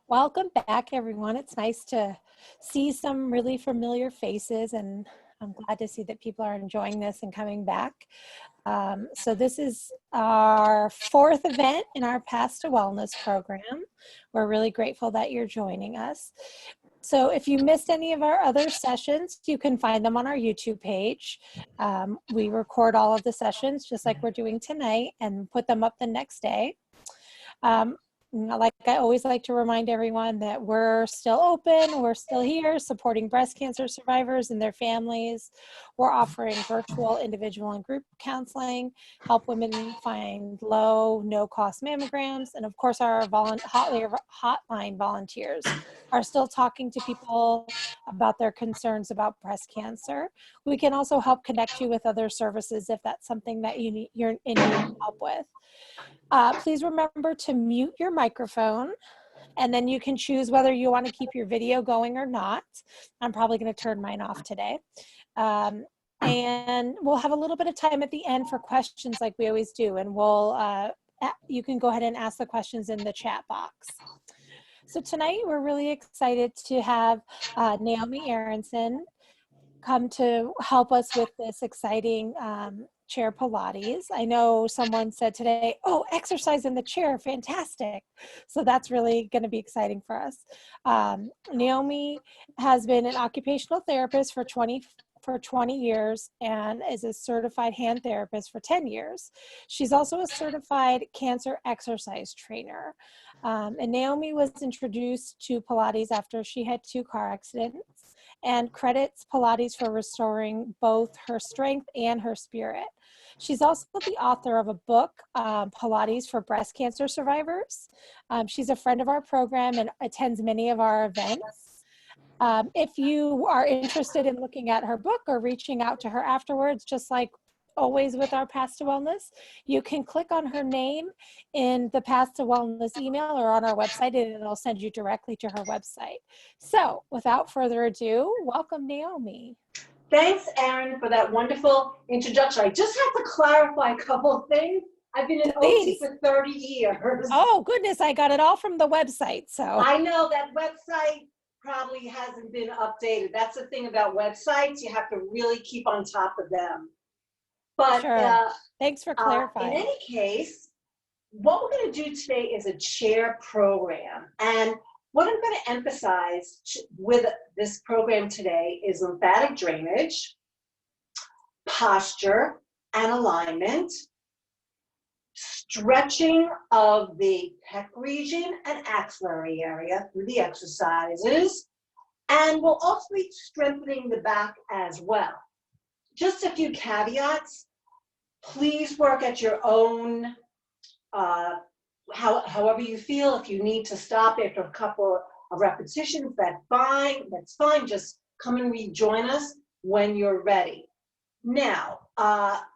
Welcome back, everyone. It's nice to see some really familiar faces, and I'm glad to see that people are enjoying this and coming back. So this is our fourth event in our Path to Wellness program. We're really grateful that you're joining us. So if you missed any of our other sessions, you can find them on our YouTube page. We record all of the sessions just like we're doing tonight and put them up the next day. Like I always like to remind everyone that we're still open, we're still here supporting breast cancer survivors and their families. We're offering virtual, individual, and group counseling, help women find low, no-cost mammograms, and of course our hotline volunteers are still talking to people about their concerns about breast cancer. We can also help connect you with other services if that's something that you're in need of help with. Please remember to mute your microphone, and then you can choose whether you want to keep your video going or not. I'm probably going to turn mine off today. And we'll have a little bit of time at the end for questions like we always do, and you can go ahead and ask the questions in the chat box. So tonight we're really excited to have Naomi Aaronson come to help us with this exciting chair Pilates. I know someone said today, oh, exercise in the chair, fantastic. So that's really going to be exciting for us. Naomi has been an occupational therapist for 20 years and is a certified hand therapist for 10 years. She's also a certified cancer exercise trainer. And Naomi was introduced to Pilates after she had 2 car accidents, and credits Pilates for restoring both her strength and her spirit. She's also the author of a book, Pilates for breast cancer survivors. She's a friend of our program and attends many of our events. If you are interested in looking at her book or reaching out to her afterwards, just like always with our Path to Wellness, you can click on her name in the Path to Wellness email or on our website, and it'll send you directly to her website. So without further ado, welcome, Naomi. Thanks, Erin, for that wonderful introduction. I just have to clarify a couple of things. I've been an OT for 30 years. Oh, goodness, I got it all from the website. So I know that website probably hasn't been updated. That's the thing about websites. You have to really keep on top of them. But sure. Thanks for clarifying. In any case, what we're going to do today is a chair program. And what I'm going to emphasize with this program today is lymphatic drainage, posture and alignment, stretching of the pec region and axillary area through the exercises, and we'll also be strengthening the back as well. Just a few caveats. Please work at your own, however you feel. If you need to stop after a couple of repetitions, that's fine. Just come and rejoin us when you're ready. Now,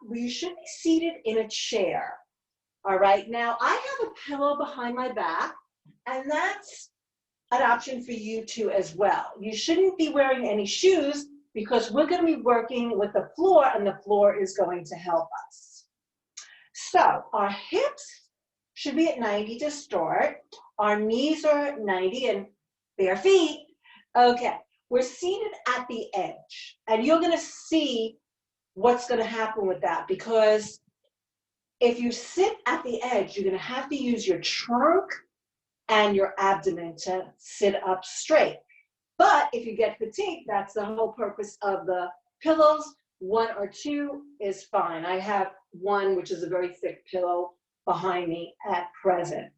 we should be seated in a chair. All right, now I have a pillow behind my back, and that's an option for you too as well. You shouldn't be wearing any shoes because we're going to be working with the floor, and the floor is going to help us. So our hips should be at 90 to start. Our knees are 90 and bare feet. Okay, we're seated at the edge, and you're going to see what's going to happen with that, because if you sit at the edge, you're going to have to use your trunk and your abdomen to sit up straight. But if you get fatigued, that's the whole purpose of the pillows. 1 or 2 is fine. I have one, which is a very thick pillow behind me at present.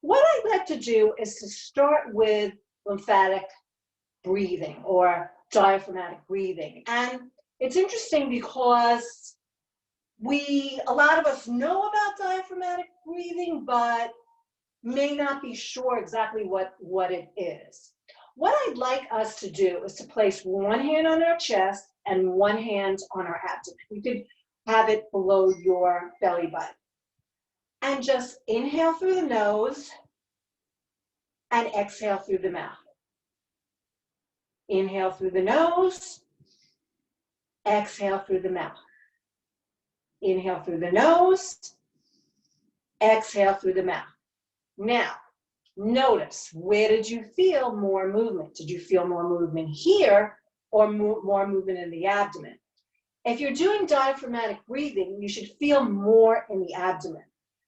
What I'd like to do is to start with lymphatic breathing or diaphragmatic breathing. And it's interesting because a lot of us know about diaphragmatic breathing, but may not be sure exactly what it is. What I'd like us to do is to place one hand on our chest and one hand on our abdomen. You could have it below your belly button. And just inhale through the nose and exhale through the mouth. Inhale through the nose, exhale through the mouth. Inhale through the nose, exhale through the mouth. Now, Notice, where did you feel more movement? Did you feel more movement here or more movement in the abdomen? If you're doing diaphragmatic breathing, you should feel more in the abdomen,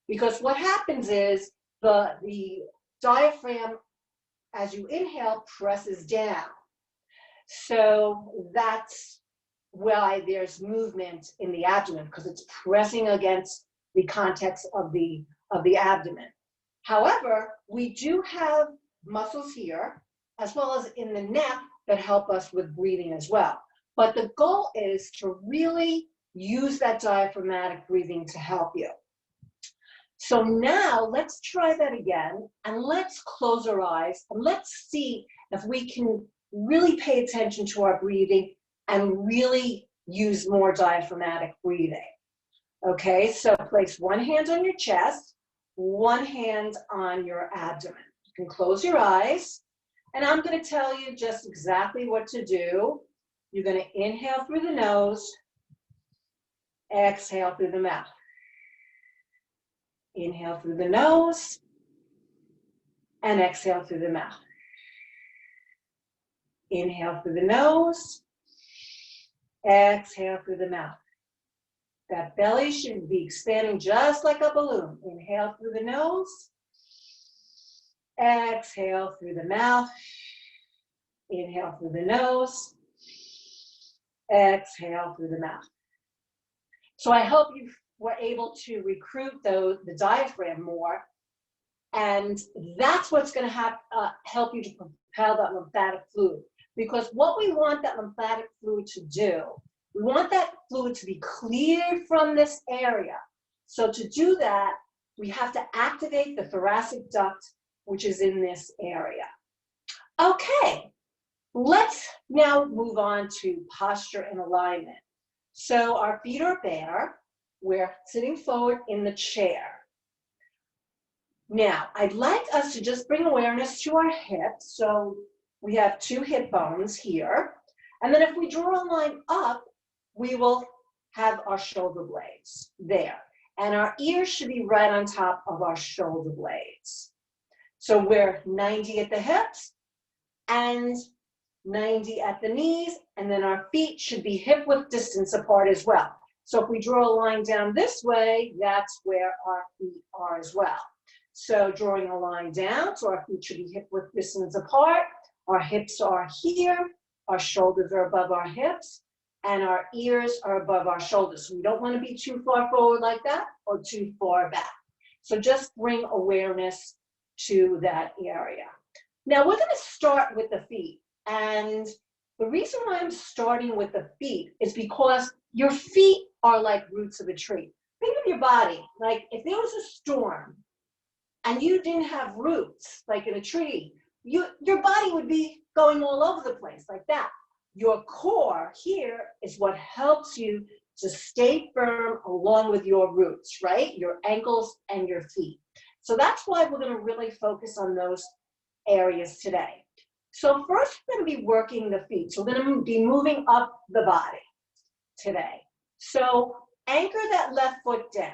because what happens is the diaphragm, as you inhale, presses down. So that's why there's movement in the abdomen, because it's pressing against the context of the abdomen. However, we do have muscles here, as well as in the neck, that help us with breathing as well. But the goal is to really use that diaphragmatic breathing to help you. So now let's try that again, and let's close our eyes, and let's see if we can really pay attention to our breathing and really use more diaphragmatic breathing. Okay, so place one hand on your chest, one hand on your abdomen. You can close your eyes, and I'm going to tell you just exactly what to do. You're going to inhale through the nose, exhale through the mouth. Inhale through the nose, and exhale through the mouth. Inhale through the nose, exhale through the mouth. That belly should be expanding just like a balloon. Inhale through the nose, exhale through the mouth. Inhale through the nose, exhale through the mouth. So I hope you were able to recruit the diaphragm more, and that's what's going to help you to propel that lymphatic fluid. Because what we want that lymphatic fluid to do, we want that fluid to be cleared from this area. So to do that, we have to activate the thoracic duct, which is in this area. Okay, let's now move on to posture and alignment. So our feet are bare. We're sitting forward in the chair. Now, I'd like us to just bring awareness to our hips. So we have two hip bones here. And then if we draw a line up, we will have our shoulder blades there. And our ears should be right on top of our shoulder blades. So we're 90 at the hips and 90 at the knees. And then our feet should be hip-width distance apart as well. So if we draw a line down this way, that's where our feet are as well. So drawing a line down, so our feet should be hip-width distance apart. Our hips are here, our shoulders are above our hips, and our ears are above our shoulders. So we don't want to be too far forward like that or too far back. So just bring awareness to that area. Now we're going to start with the feet. And the reason why I'm starting with the feet is because your feet are like roots of a tree. Think of your body, like if there was a storm and you didn't have roots, like in a tree, your body would be going all over the place like that. Your core here is what helps you to stay firm along with your roots, right? Your ankles and your feet. So that's why we're going to really focus on those areas today. So first we're going to be working the feet. So we're going to be moving up the body today. So anchor that left foot down.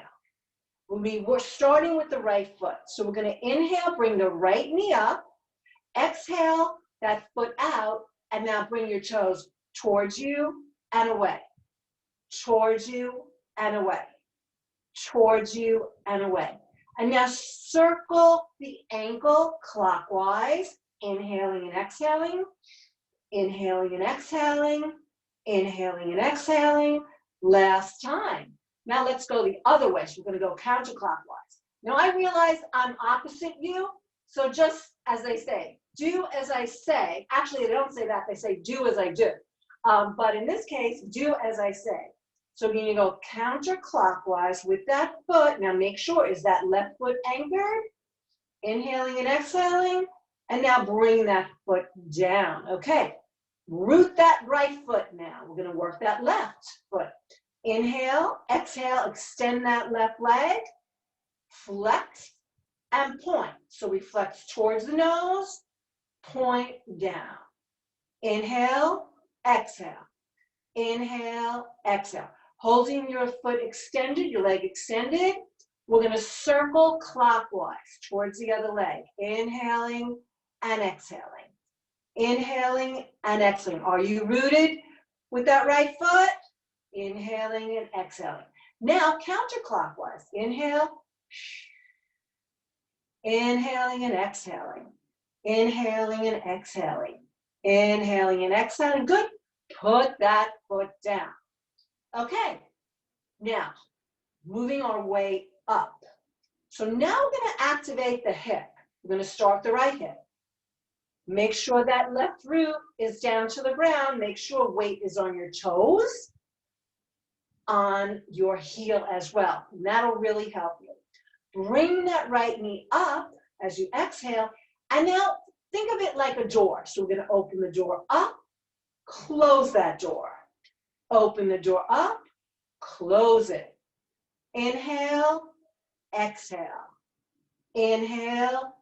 We're starting with the right foot. So we're going to inhale, bring the right knee up. Exhale that foot out, and now bring your toes towards you and away. Towards you and away. Towards you and away. And now circle the ankle clockwise, inhaling and exhaling, inhaling and exhaling, inhaling and exhaling. Last time. Now let's go the other way. So we're going to go counterclockwise. Now I realize I'm opposite you, so just as they say, do as I say. Actually, they don't say that. They say do as I do. But in this case, do as I say. So we're going to go counterclockwise with that foot. Now make sure, is that left foot anchored? Inhaling and exhaling. And now bring that foot down. Okay. Root that right foot now. We're going to work that left foot. Inhale, exhale, extend that left leg. Flex and point. So we flex towards the nose, point down. Inhale, exhale. Inhale, exhale. Holding your foot extended, your leg extended. We're going to circle clockwise towards the other leg. Inhaling and exhaling. Inhaling and exhaling. Are you rooted with that right foot? Inhaling and exhaling. Now counterclockwise. Inhale. Inhaling and exhaling. Inhaling and exhaling. Inhaling and exhaling. Good. Put that foot down. Okay. Now, moving our way up. So now we're going to activate the hip. We're going to start the right hip. Make sure that left root is down to the ground. Make sure weight is on your toes, on your heel as well. And that'll really help you. Bring that right knee up as you exhale. And now think of it like a door. So we're going to open the door up, close that door. Open the door up, close it. Inhale, exhale. Inhale,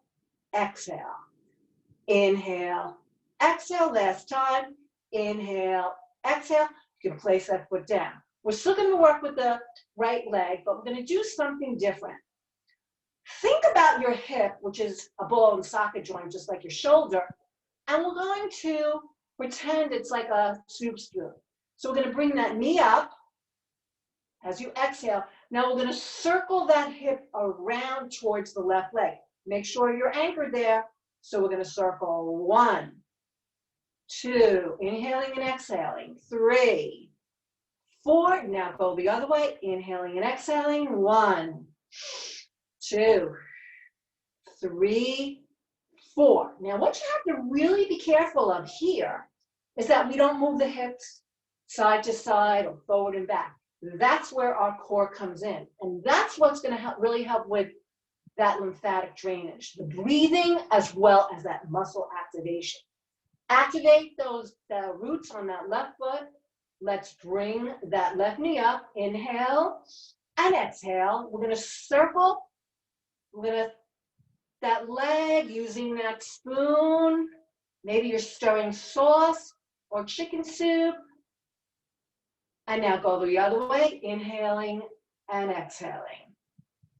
exhale. Inhale, exhale. Last time. Inhale, exhale. You can place that foot down. We're still going to work with the right leg, but we're going to do something different. Think about your hip, which is a ball and socket joint, just like your shoulder, and we're going to pretend it's like a soup spoon. So we're going to bring that knee up as you exhale. Now we're going to circle that hip around towards the left leg. Make sure you're anchored there. So we're going to circle 1, 2, inhaling and exhaling, 3, 4. Now go the other way, inhaling and exhaling, 1, 2, 3, 4. Now what you have to really be careful of here is that we don't move the hips side to side or forward and back. That's where our core comes in. And that's what's going to really help with that lymphatic drainage, the breathing as well as that muscle activation. Activate those roots on that left foot. Let's bring that left knee up. Inhale and exhale. We're going to circle. We're going to that leg using that spoon. Maybe you're stirring sauce or chicken soup. And now go the other way, inhaling and exhaling.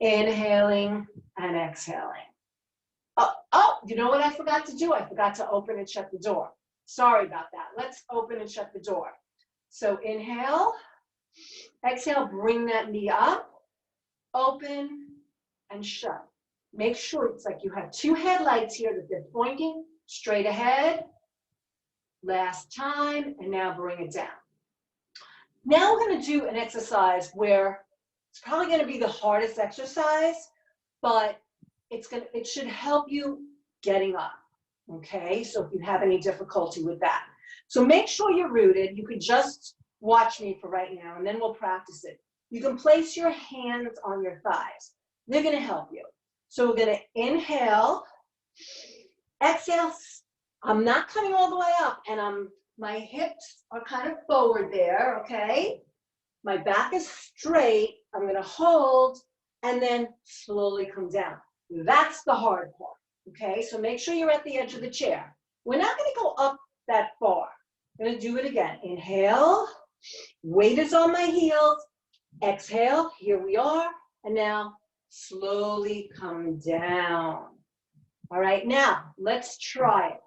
Inhaling and exhaling. Oh, you know what I forgot to do? I forgot to open and shut the door. Sorry about that. Let's open and shut the door. So inhale, exhale, bring that knee up, open and shut. Make sure it's like you have 2 headlights here that they're pointing straight ahead. Last time, and now bring it down. Now we're going to do an exercise where it's probably going to be the hardest exercise, but it should help you getting up, okay? So if you have any difficulty with that. So make sure you're rooted. You can just watch me for right now, and then we'll practice it. You can place your hands on your thighs. They're going to help you. So we're going to inhale, exhale. I'm not coming all the way up, and my hips are kind of forward there, okay? My back is straight. I'm going to hold and then slowly come down. That's the hard part, okay? So make sure you're at the edge of the chair. We're not going to go up that far. I'm going to do it again. Inhale. Weight is on my heels. Exhale. Here we are. And now slowly come down. All right, now let's try it.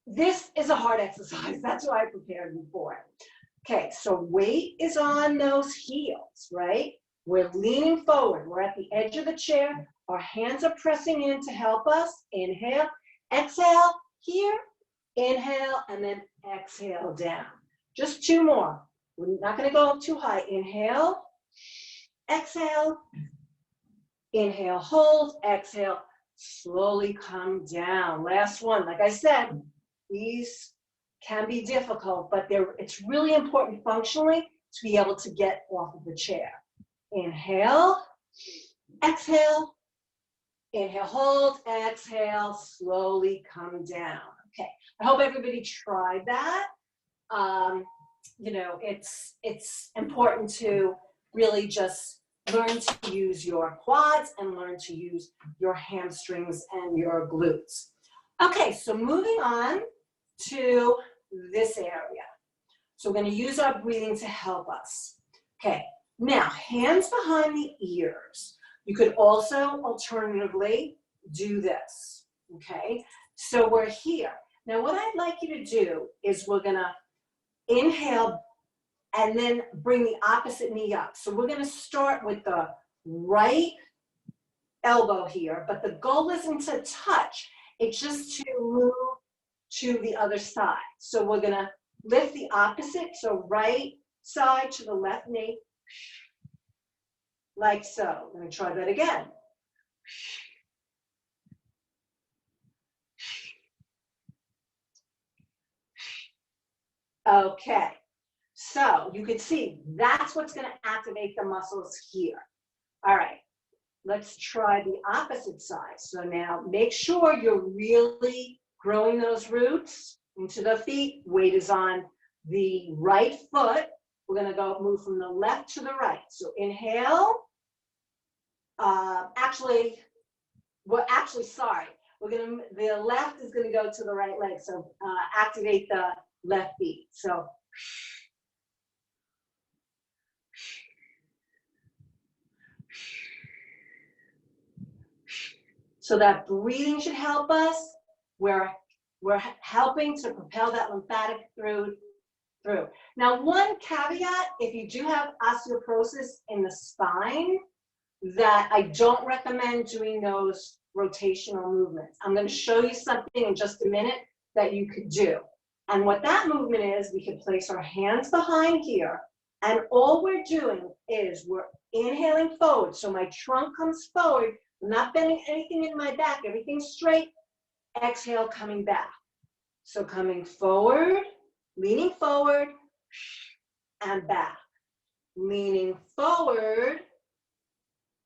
This is a hard exercise. That's why I prepared you for it. Okay, so weight is on those heels, right? We're leaning forward. We're at the edge of the chair. Our hands are pressing in to help us. Inhale, exhale, here, inhale, and then exhale down. Just 2 more. We're not going to go up too high. Inhale, exhale, inhale, hold, exhale, slowly come down. Last one. Like I said, these can be difficult, but it's really important functionally to be able to get off of the chair. Inhale, exhale, inhale, hold, exhale, slowly come down. Okay, I hope everybody tried that. You know, it's important to really just learn to use your quads and learn to use your hamstrings and your glutes. Okay, so moving on to this area. So we're going to use our breathing to help us. Okay, now hands behind the ears. You could also alternatively do this, okay? So we're here. Now what I'd like you to do is we're gonna inhale and then bring the opposite knee up. So we're gonna start with the right elbow here, but the goal isn't to touch, it's just to move to the other side. So we're gonna lift the opposite, so right side to the left knee, like so. Let me try that again. Okay, so you can see that's what's gonna activate the muscles here. All right, let's try the opposite side. So now make sure you're really growing those roots into the feet. Weight is on the right foot. We're gonna go move from the left to the right. So inhale. Sorry. The left is gonna go to the right leg. So activate the left feet. So that breathing should help us. We're helping to propel that lymphatic through. Now, one caveat, if you do have osteoporosis in the spine, that I don't recommend doing those rotational movements. I'm going to show you something in just a minute that you could do. And what that movement is, we can place our hands behind here, and all we're doing is we're inhaling forward. So my trunk comes forward. I'm not bending anything in my back, everything's straight. Exhale, coming back. So coming forward, leaning forward, and back. Leaning forward,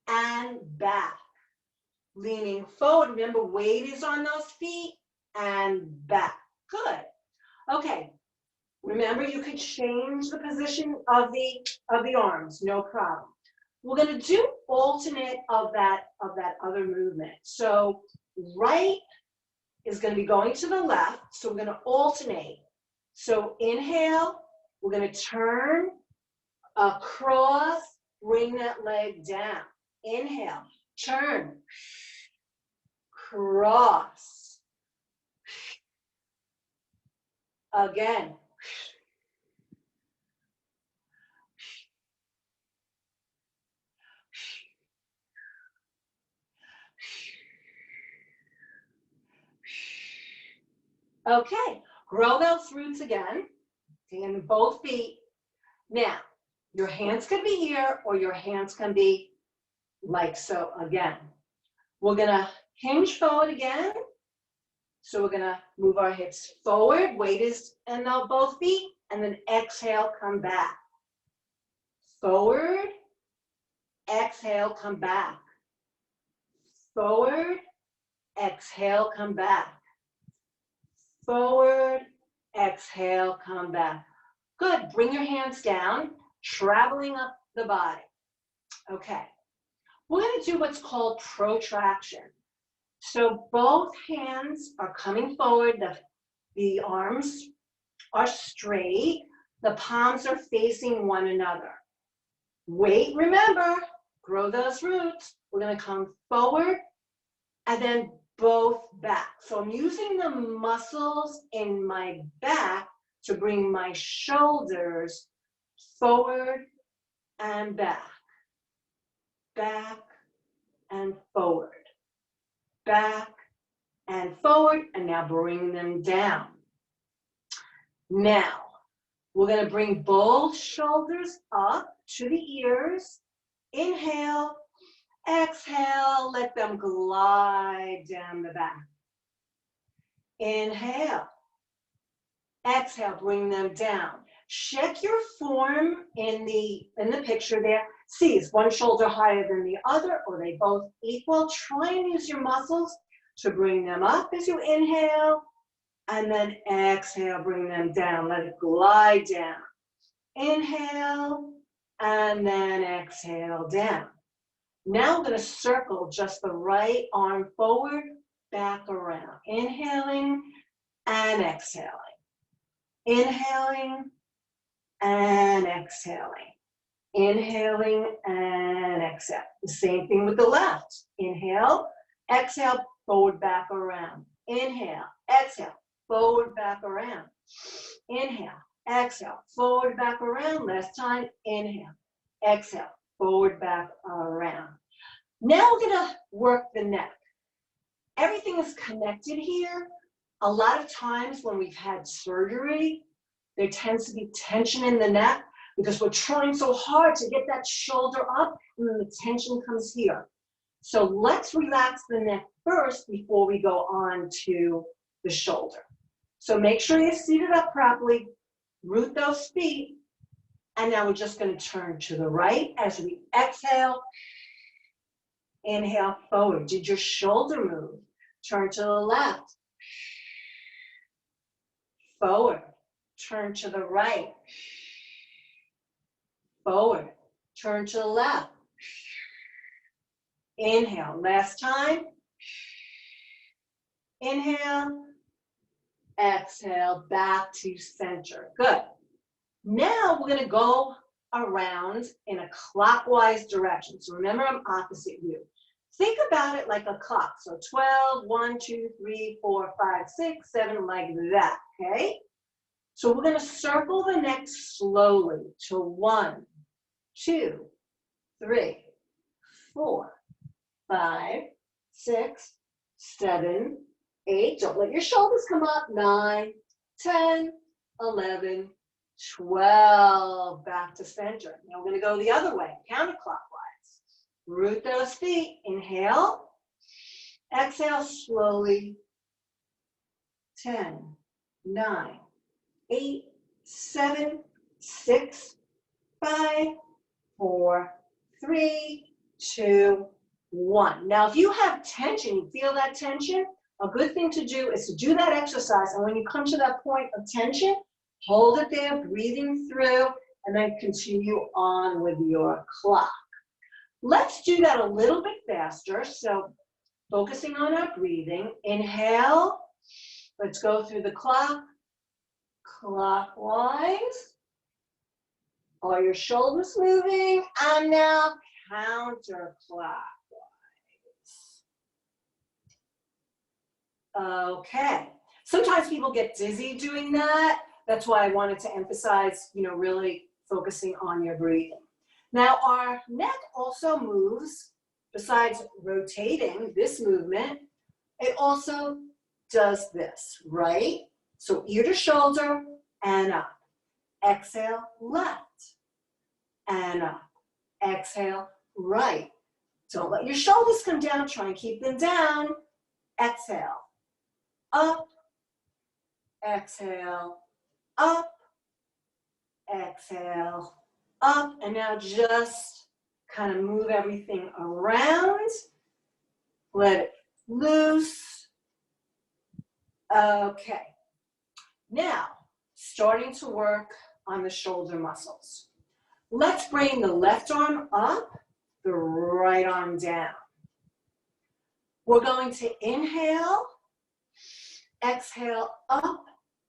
and back. Leaning forward, remember weight is on those feet, and back. Good. Okay, remember you could change the position of the arms, no problem. We're gonna do alternate of that other movement. So right is gonna be going to the left, so we're gonna alternate. So inhale, we're gonna turn across, bring that leg down. Inhale, turn, cross. Again. Okay, grow those roots again, in both feet. Now, your hands can be here or your hands can be like so again. We're gonna hinge forward again. So we're gonna move our hips forward, weight is in both feet, and then exhale, come back. Forward, exhale, come back. Forward, exhale, come back. Forward, exhale, come back. Good, bring your hands down, traveling up the body. Okay, we're gonna do what's called protraction. So both hands are coming forward, the arms are straight, the palms are facing one another. Weight, remember, grow those roots. We're gonna come forward and then both back. So I'm using the muscles in my back to bring my shoulders forward and back. Back and forward. Back and forward, and now bring them down. Now, we're gonna bring both shoulders up to the ears. Inhale, exhale, let them glide down the back. Inhale, exhale, bring them down. Check your form in the picture there. See, is one shoulder higher than the other, or are they both equal? Try and use your muscles to bring them up as you inhale, and then exhale, bring them down. Let it glide down. Inhale, and then exhale down. Now I'm going to circle just the right arm forward, back around. Inhaling and exhaling. Inhaling and exhaling. Inhaling and exhale. The same thing with the left. Inhale, exhale, forward, back, around. Inhale, exhale, forward, back, around. Inhale, exhale, forward, back, around. Last time, inhale, exhale, forward, back, around. Now we're gonna work the neck. Everything is connected here. A lot of times when we've had surgery, there tends to be tension in the neck because we're trying so hard to get that shoulder up and then the tension comes here. So let's relax the neck first before we go on to the shoulder. So make sure you're seated up properly, root those feet, and now we're just going to turn to the right as we exhale. Inhale forward. Did your shoulder move? Turn to the left. Forward. Turn to the right. Forward. Turn to the left. Inhale. Last time. Inhale. Exhale. Back to center. Good. Now we're going to go around in a clockwise direction. So remember, I'm opposite you. Think about it like a clock. So 12, 1, 2, 3, 4, 5, 6, 7, like that, okay? So we're going to circle the neck slowly to 1, 2, 3, 4, 5, 6, 7, 8. Don't let your shoulders come up. 9, 10, 11, 12. Back to center. Now we're going to go the other way, counterclockwise. Root those feet. Inhale. Exhale slowly. 10, 9, 8, 7, 6, 5, 4, 3, 2, 1. Now, if you have tension, you feel that tension, a good thing to do is to do that exercise. And when you come to that point of tension, hold it there, breathing through, and then continue on with your clock. Let's do that a little bit faster. So focusing on our breathing. Inhale. Let's go through the clock. Clockwise. Are your shoulders moving? And now counterclockwise. Okay. Sometimes people get dizzy doing that. That's why I wanted to emphasize, really focusing on your breathing. Now, our neck also moves, besides rotating this movement, it also does this, right? So ear to shoulder and up. Exhale, left and up. Exhale, right. Don't let your shoulders come down. Try and keep them down. Exhale, up. Exhale, up. Exhale, up. And now just kind of move everything around. Let it loose. Okay. Now, starting to work on the shoulder muscles. Let's bring the left arm up, the right arm down. We're going to inhale, exhale, up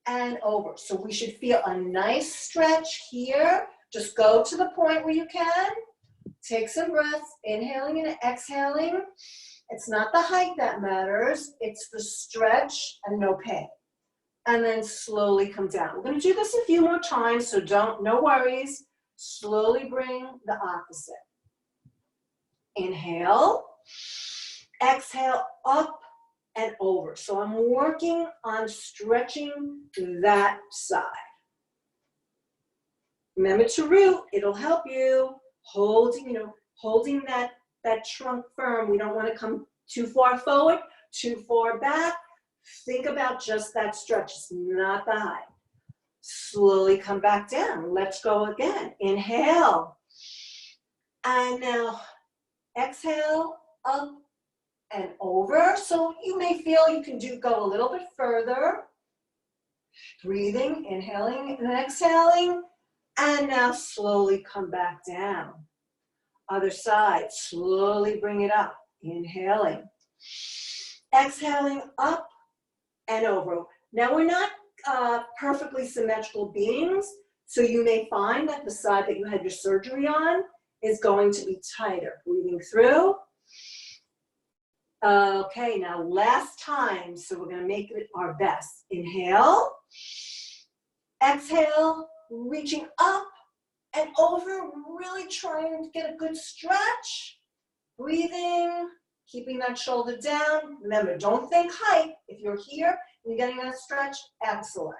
and over. So we should feel a nice stretch here. Just go to the point where you can. Take some breaths, inhaling and exhaling. It's not the height that matters. It's the stretch and no pain. And then slowly come down. We're going to do this a few more times, so no worries. Slowly bring the opposite. Inhale, exhale, up and over. So I'm working on stretching that side. Remember to root, it'll help you. Holding that trunk firm. We don't want to come too far forward, too far back. Think about just that stretch, it's not the height. Slowly come back down. Let's go again. Inhale. And now exhale, up and over. So you may feel you can go a little bit further. Breathing, inhaling and exhaling. And now slowly come back down. Other side, slowly bring it up. Inhaling. Exhaling, up and over. Now we're not perfectly symmetrical beings, So you may find that the side that you had your surgery on is going to be tighter. Breathing through. Okay, now last time, so we're going to make it our best. Inhale, exhale, reaching up and over, really trying to get a good stretch. Breathing, keeping that shoulder down. Remember, don't think height. If you're here and you're getting that stretch, excellent.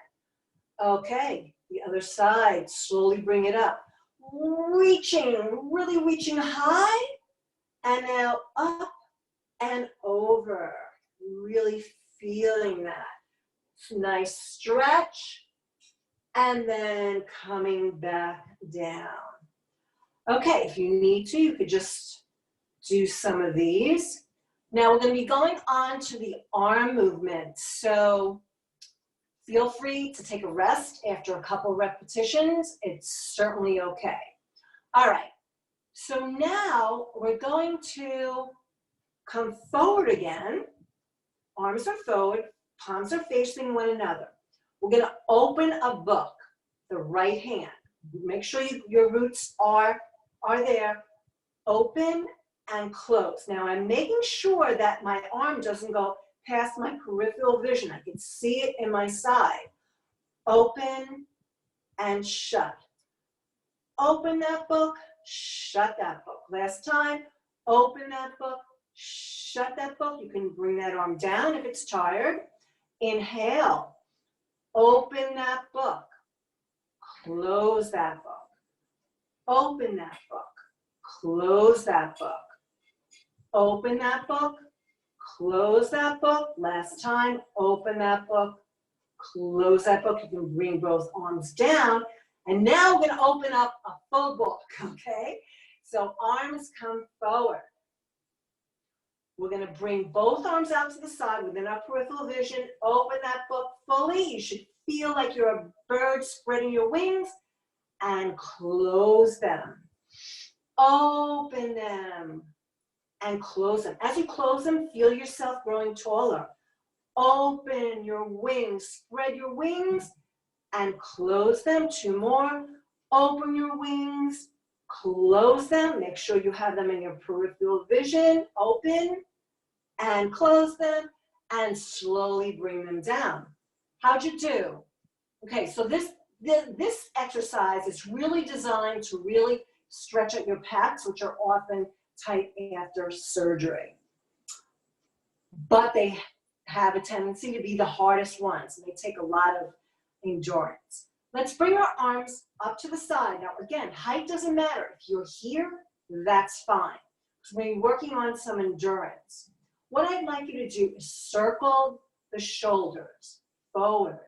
Okay, the other side, slowly bring it up. Reaching, really reaching high, and now up and over. Really feeling that. Nice stretch, and then coming back down. Okay, if you need to, you could just do some of these. Now we're going to be going on to the arm movement. So feel free to take a rest after a couple repetitions. It's certainly okay. All right, so now we're going to come forward again. Arms are forward, palms are facing one another. We're going to open a book, the right hand. Make sure your roots are there. Open and close. Now I'm making sure that my arm doesn't go past my peripheral vision. I can see it in my side. Open and shut. Open that book, shut that book. Last time, open that book, shut that book. You can bring that arm down if it's tired. Inhale, open that book, close that book. Open that book, close that book. Open that book, close that book. Last time, open that book, close that book. You can bring both arms down. And now we're going to open up a full book, okay? So arms come forward. We're going to bring both arms out to the side within our peripheral vision. Open that book fully. You should feel like you're a bird spreading your wings. And close them. Open them. And close them. As you close them, feel yourself growing taller. Open your wings. Spread your wings. And close them. 2 more. Open your wings. Close them. Make sure you have them in your peripheral vision. Open. And close them. And slowly bring them down. How'd you do? Okay, so this exercise is really designed to really stretch out your pecs, which are often tight after surgery. But they have a tendency to be the hardest ones, and they take a lot of endurance. Let's bring our arms up to the side. Now, again, height doesn't matter. If you're here, that's fine. So when you're working on some endurance, what I'd like you to do is circle the shoulders forward.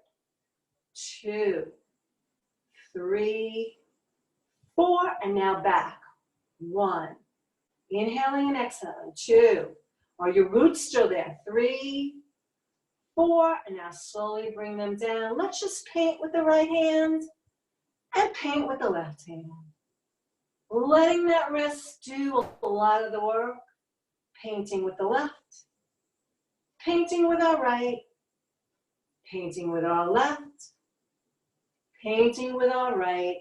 2, 3, 4, and now back. 1. Inhaling and exhaling. 2. Are your roots still there? 3, 4, and now slowly bring them down. Let's just paint with the right hand and paint with the left hand. Letting that wrist do a lot of the work. Painting with the left. Painting with our right. Painting with our left. Painting with our right.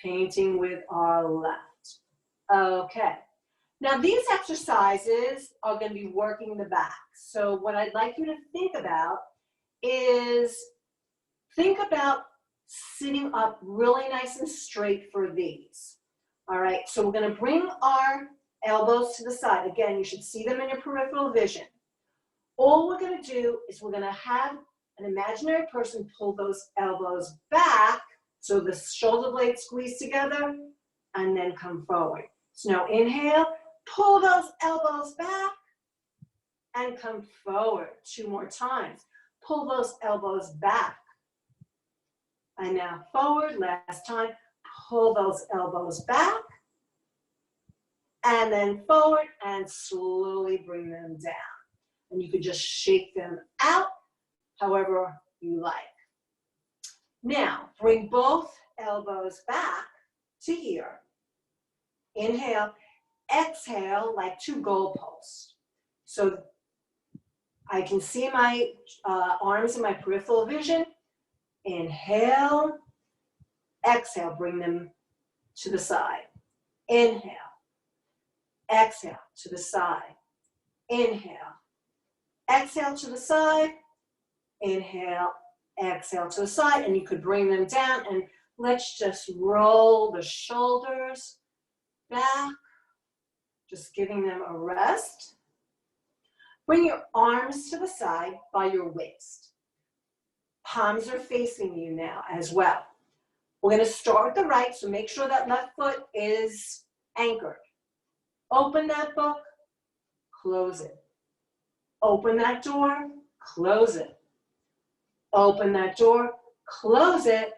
Painting with our left. Okay. Now these exercises are going to be working the back. So what I'd like you to think about is sitting up really nice and straight for these. All right, so we're going to bring our elbows to the side. Again, you should see them in your peripheral vision. All we're going to do is we're going to have an imaginary person pull those elbows back so the shoulder blades squeeze together and then come forward. So now inhale, pull those elbows back and come forward. 2 more times. Pull those elbows back. And now forward, last time, pull those elbows back. And then forward and slowly bring them down. And you could just shake them out however you like. Now, bring both elbows back to here. Inhale, exhale like 2 goalposts. So I can see my arms in my peripheral vision. Inhale, Exhale, bring them to the side. Inhale. Exhale to the side. Inhale. Exhale to the side. Inhale. Exhale to the side. And you could bring them down, and let's just roll the shoulders back. Just giving them a rest. Bring your arms to the side by your waist. Palms are facing you now as well. We're going to start with the right, so make sure that left foot is anchored. Open that book, close it. Open that door, close it. Open that door, close it.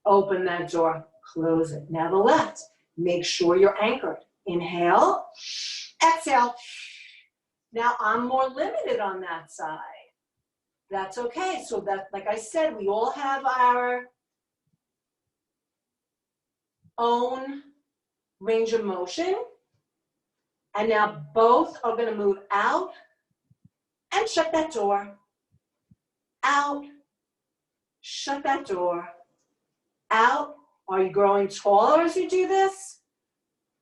Open that door, close it. Now the left, make sure you're anchored. Inhale, exhale. Now I'm more limited on that side. That's okay. So that, like I said, we all have our own range of motion. And now both are going to move out and shut that door. Out, shut that door. Out. Are you growing taller as you do this?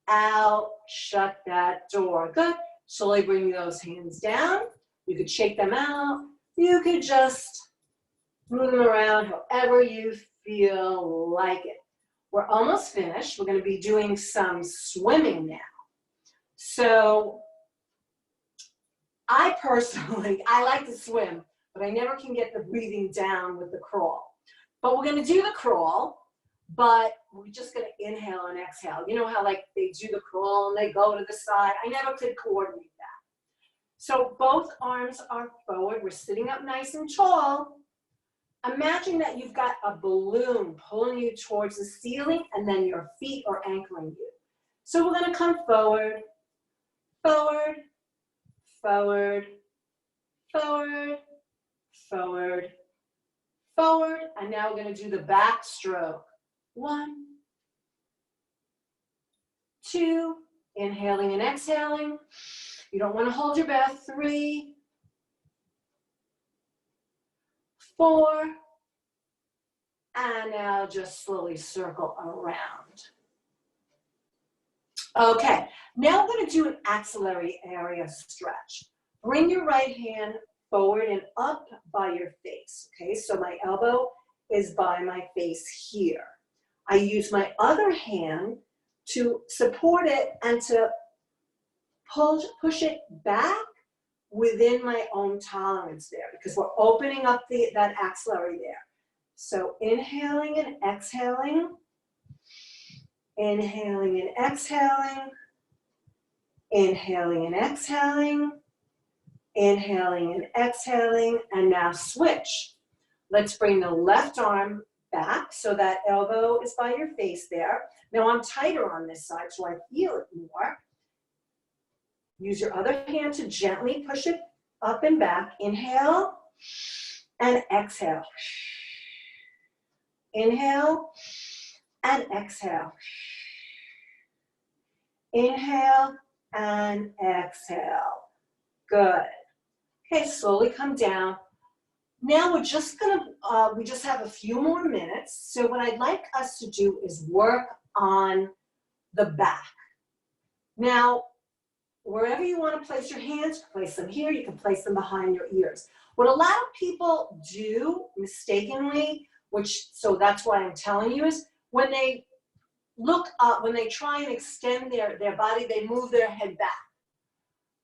Out, shut that door. Good. Slowly bring those hands down. You could shake them out. You could just move them around however you feel like it. We're almost finished. We're going to be doing some swimming now. So I personally, I like to swim, but I never can get the breathing down with the crawl. But we're going to do the crawl, but we're just going to inhale and exhale. You know how like they do the crawl and they go to the side? I never could coordinate that. So both arms are forward. We're sitting up nice and tall. Imagine that you've got a balloon pulling you towards the ceiling, and then your feet are anchoring you. So we're going to come forward, forward, forward, forward, forward, forward. And now we're going to do the back stroke. 1, 2, inhaling and exhaling. You don't want to hold your breath. 3, 4, and now just slowly circle around. Okay, now we're going to do an axillary area stretch. Bring your right hand forward and up by your face. Okay, so my elbow is by my face here. I use my other hand to support it and to push it back within my own tolerance there, because we're opening up that axillary there. So inhaling and exhaling, inhaling and exhaling, inhaling and exhaling, inhaling and exhaling, and now switch. Let's bring the left arm back so that elbow is by your face there. Now I'm tighter on this side, so I feel it more. Use your other hand to gently push it up and back. Inhale and exhale. Inhale and exhale. Inhale and exhale. Good. Okay, slowly come down. Now we're just gonna, we just have a few more minutes. So what I'd like us to do is work on the back. Now, wherever you want to place your hands, you can place them here, you can place them behind your ears. What a lot of people do mistakenly, so that's why I'm telling you, is when they look up, when they try and extend their body, they move their head back.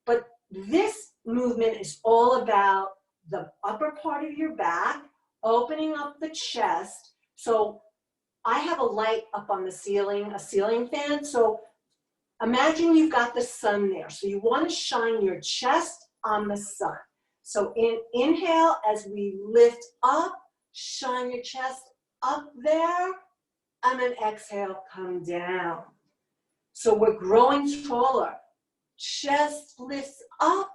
But this movement is all about the upper part of your back, opening up the chest. So I have a light up on the ceiling, a ceiling fan. So imagine you've got the sun there. So you want to shine your chest on the sun. So inhale as we lift up, shine your chest up there, and then exhale, come down. So we're growing taller. Chest lifts up,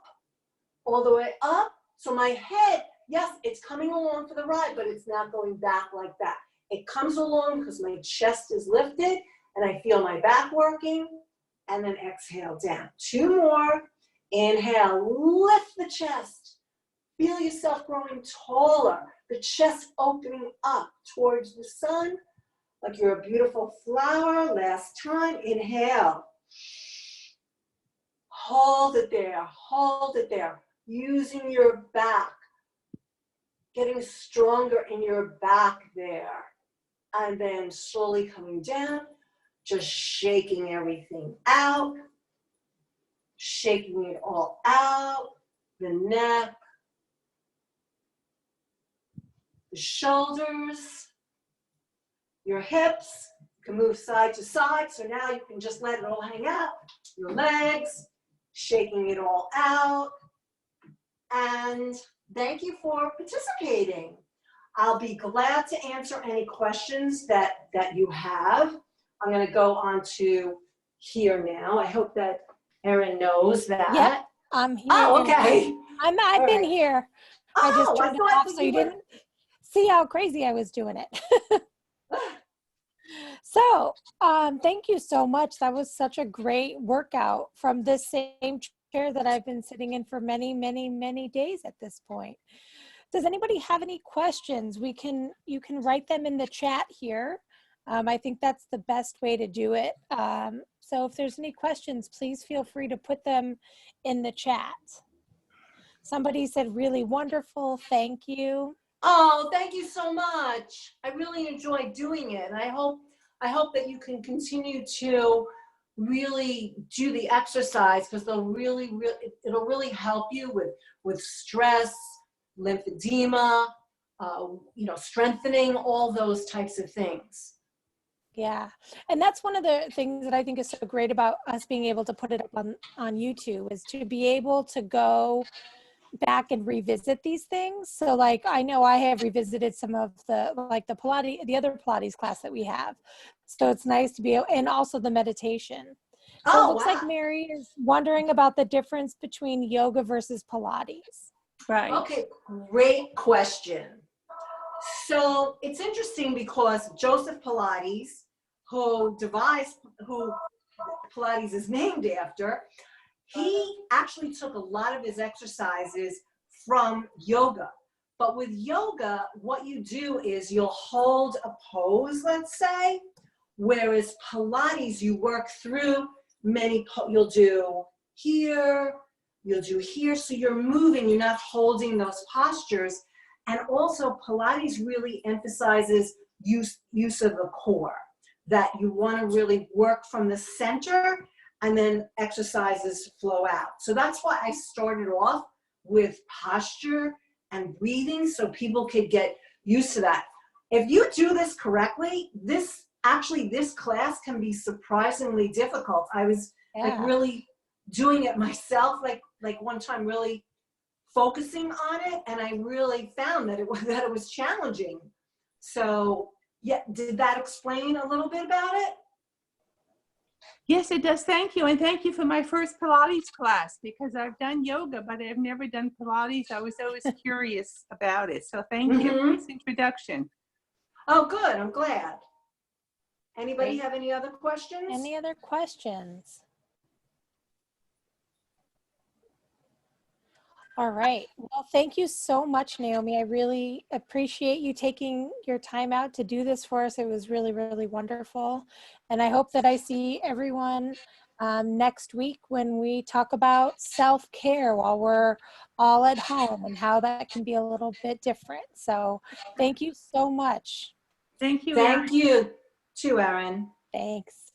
all the way up. So my head, yes, it's coming along for the ride, but it's not going back like that. It comes along because my chest is lifted and I feel my back working, and then exhale down. 2 more. Inhale, lift the chest. Feel yourself growing taller. The chest opening up towards the sun. like you're a beautiful flower. Last time, inhale. Hold it there, hold it there. Using your back, getting stronger in your back there. And then slowly coming down, just shaking everything out, shaking it all out, the neck, the shoulders, your hips. You can move side to side, so now you can just let it all hang out. Your legs, shaking it all out. And thank you for participating. I'll be glad to answer any questions that you have. I'm going to go on to here now. I hope that Erin knows that. Yep, I'm here. Oh, okay. I've been here. I just turned it off so you didn't see how crazy I was doing it. So, thank you so much. That was such a great workout from this same chair that I've been sitting in for many, many, many days at this point. Does anybody have any questions? You can write them in the chat here. I think that's the best way to do it. So if there's any questions, please feel free to put them in the chat. Somebody said, really wonderful, thank you. Oh, thank you so much. I really enjoyed doing it. And I hope that you can continue to really do the exercise, because it'll really help you with stress, lymphedema, strengthening, all those types of things. Yeah, and that's one of the things that I think is so great about us being able to put it up on YouTube, is to be able to go back and revisit these things. So like, I know I have revisited some of the Pilates, the other Pilates class that we have. So it's nice to be able, and also the meditation. So it looks like Mary is wondering about the difference between yoga versus Pilates. Right. Okay, great question. So it's interesting because Joseph Pilates, who Pilates is named after, he actually took a lot of his exercises from yoga. But with yoga, what you do is you'll hold a pose, let's say, whereas Pilates, you work through you'll do here, you'll do here, so you're moving, you're not holding those postures. And also Pilates really emphasizes use of the core, that you want to really work from the center and then exercises flow out. So that's why I started off with posture and breathing, so people could get used to that. If you do this correctly, this class can be surprisingly difficult. I was like really doing it myself, like one time really focusing on it, and I really found that it was challenging. So yeah, did that explain a little bit about it? Yes, it does. Thank you. And thank you for my first Pilates class, because I've done yoga, but I've never done Pilates. I was always curious about it. So thank you for this introduction. Oh, good. I'm glad. Anybody have any other questions? Any other questions? All right. Well, thank you so much, Naomi. I really appreciate you taking your time out to do this for us. It was really, really wonderful. And I hope that I see everyone next week when we talk about self-care while we're all at home and how that can be a little bit different. So thank you so much. Thank you. Thank you too, Erin. Thanks.